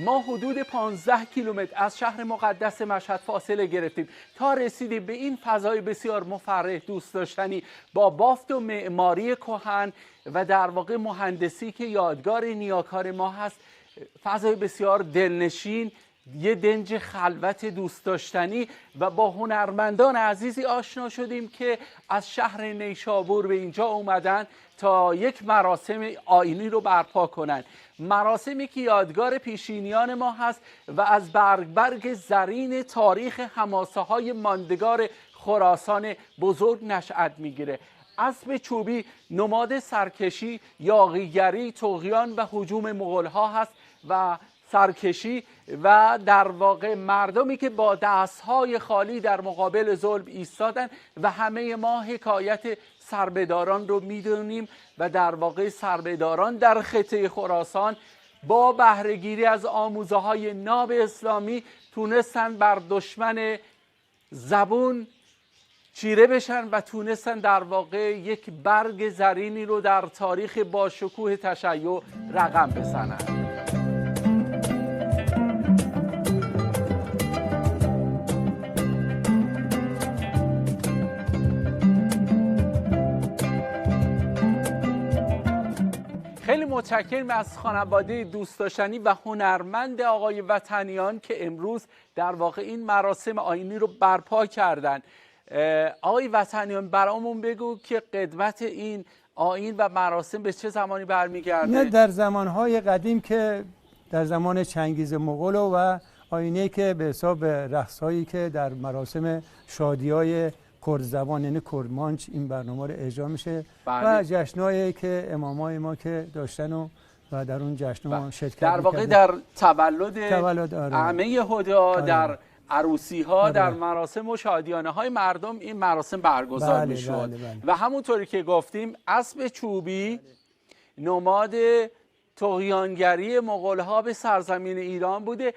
ما حدود 15 کیلومتر از شهر مقدس مشهد فاصله گرفتیم تا رسیدیم به این فضای بسیار مفرح دوست داشتنی با بافت و معماری کهن و در واقع مهندسی که یادگار نیاکار ما هست. فضای بسیار دلنشین، یه دنج خلوت دوست داشتنی و با هنرمندان عزیزی آشنا شدیم که از شهر نیشابور به اینجا اومدن تا یک مراسم آیینی رو برپا کنن. مراسمی که یادگار پیشینیان ما هست و از برگ زرین تاریخ حماسه های ماندگار خراسان بزرگ نشأت میگیره. اسب چوبی نماد سرکشی، یاغیگری، طغیان و هجوم مغول‌ها هست و سرکشی و در واقع مردمی که با دستهای خالی در مقابل ظلم ایستادن و همه ما حکایت سربهداران رو میدونیم و در واقع سربهداران در خطه خراسان با بهره‌گیری از آموزه های ناب اسلامی تونستن بر دشمن زبون چیره بشن و تونستن در واقع یک برگ زرینی رو در تاریخ با شکوه تشیع رقم بزنن. خیلی متشکرم از خانواده دوست داشتنی و هنرمند آقای وطنیان که امروز در واقع این مراسم آیینی رو برپا کردن. آقای وطنیان برامون بگو که قدمت این آیین و مراسم به چه زمانی برمیگرده؟ نه، در زمانهای قدیم که در زمان چنگیز مغول و آیینی که به حساب رقص‌هایی که در مراسم شادی‌های کرد زبان یعنی کرمانچ این برنامه رو اجرا میشه و جشنایی که امامای ما که داشتن و در اون جشن‌ها شرکت در واقع در تولد اعمه هدا، در عروسی ها، در مراسم و شادیانه های مردم این مراسم برگزار میشد. و همونطوری که گفتیم اسب چوبی نماد طغیانگری مغول ها به سرزمین ایران بوده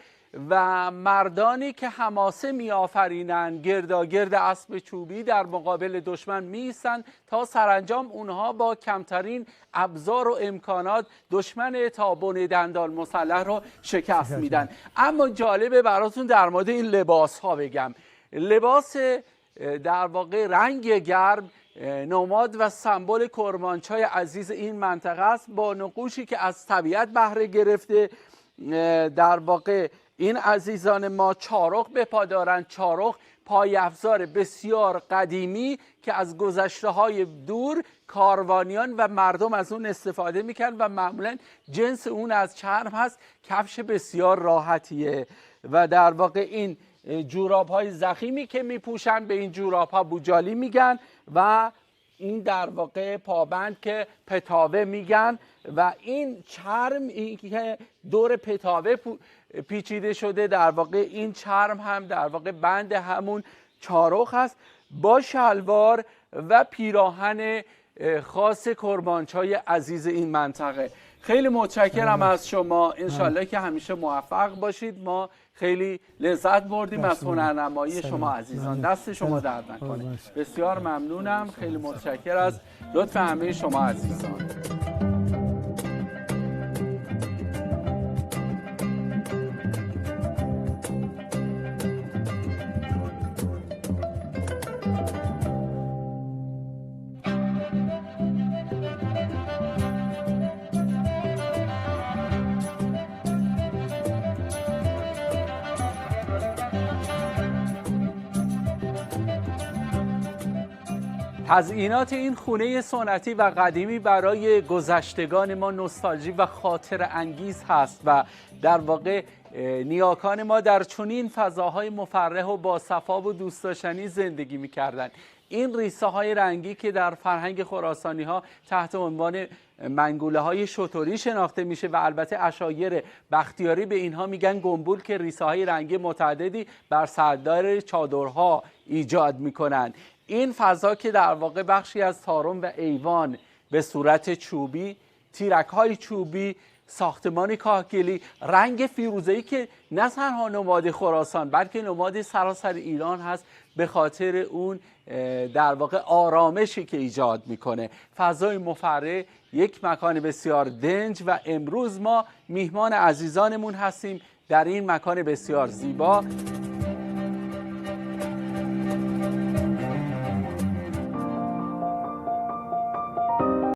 و مردانی که حماسه میآفرینند گرداگرد اسب چوبی در مقابل دشمن میایستند تا سرانجام اونها با کمترین ابزار و امکانات دشمن تابون دندان مسلح رو شکست میدن. اما جالبه براتون در مورد این لباس ها بگم. لباس در واقع رنگ گرم نماد و سمبل کرمانچای عزیز این منطقه است با نقوشی که از طبیعت بهره گرفته. در واقع این عزیزان ما چارق به پا دارند. چارق پای افزار بسیار قدیمی که از گذشته های دور کاروانیان و مردم از اون استفاده میکنن و معمولا جنس اون از چرم هست. کفش بسیار راحتیه و در واقع این جوراب های ضخیمی که میپوشن به این جوراب ها بوجالی میگن و این در واقع پابند که پتاوه میگن و این چرم این که دور پتاوه پیچیده شده در واقع این چرم هم در واقع بند همون چارق هست با شلوار و پیراهن خاص کرمانچای عزیز این منطقه. خیلی متشکرم از شما. انشالله که همیشه موفق باشید. ما خیلی لذت بردیم از هنرنمایی شما عزیزان. دست شما درد نکنه. بسیار ممنونم. خیلی متشکر از لطف همه شما عزیزان. تزیینات این خونه سنتی و قدیمی برای گذشتگان ما نوستالژی و خاطر انگیز هست و در واقع نیاکان ما در چنین فضاهای مفرح و با صفا و دوست داشتنی زندگی می‌کردند. این ریسه های رنگی که در فرهنگ خراسانی ها تحت عنوان منگوله های شتری شناخته میشه و البته عشایر بختیاری به اینها میگن گنبول که ریسه های رنگی متعددی بر سردار چادرها ایجاد میکنن. این فضا که در واقع بخشی از تارم و ایوان به صورت چوبی، تیرک های چوبی، ساختمان کاهگلی، رنگ فیروزه‌ای که نه تنها نماد خراسان بلکه نماد سراسر ایران هست به خاطر اون در واقع آرامشی که ایجاد میکنه. فضای مفرح، یک مکان بسیار دنج و امروز ما میهمان عزیزانمون هستیم در این مکان بسیار زیبا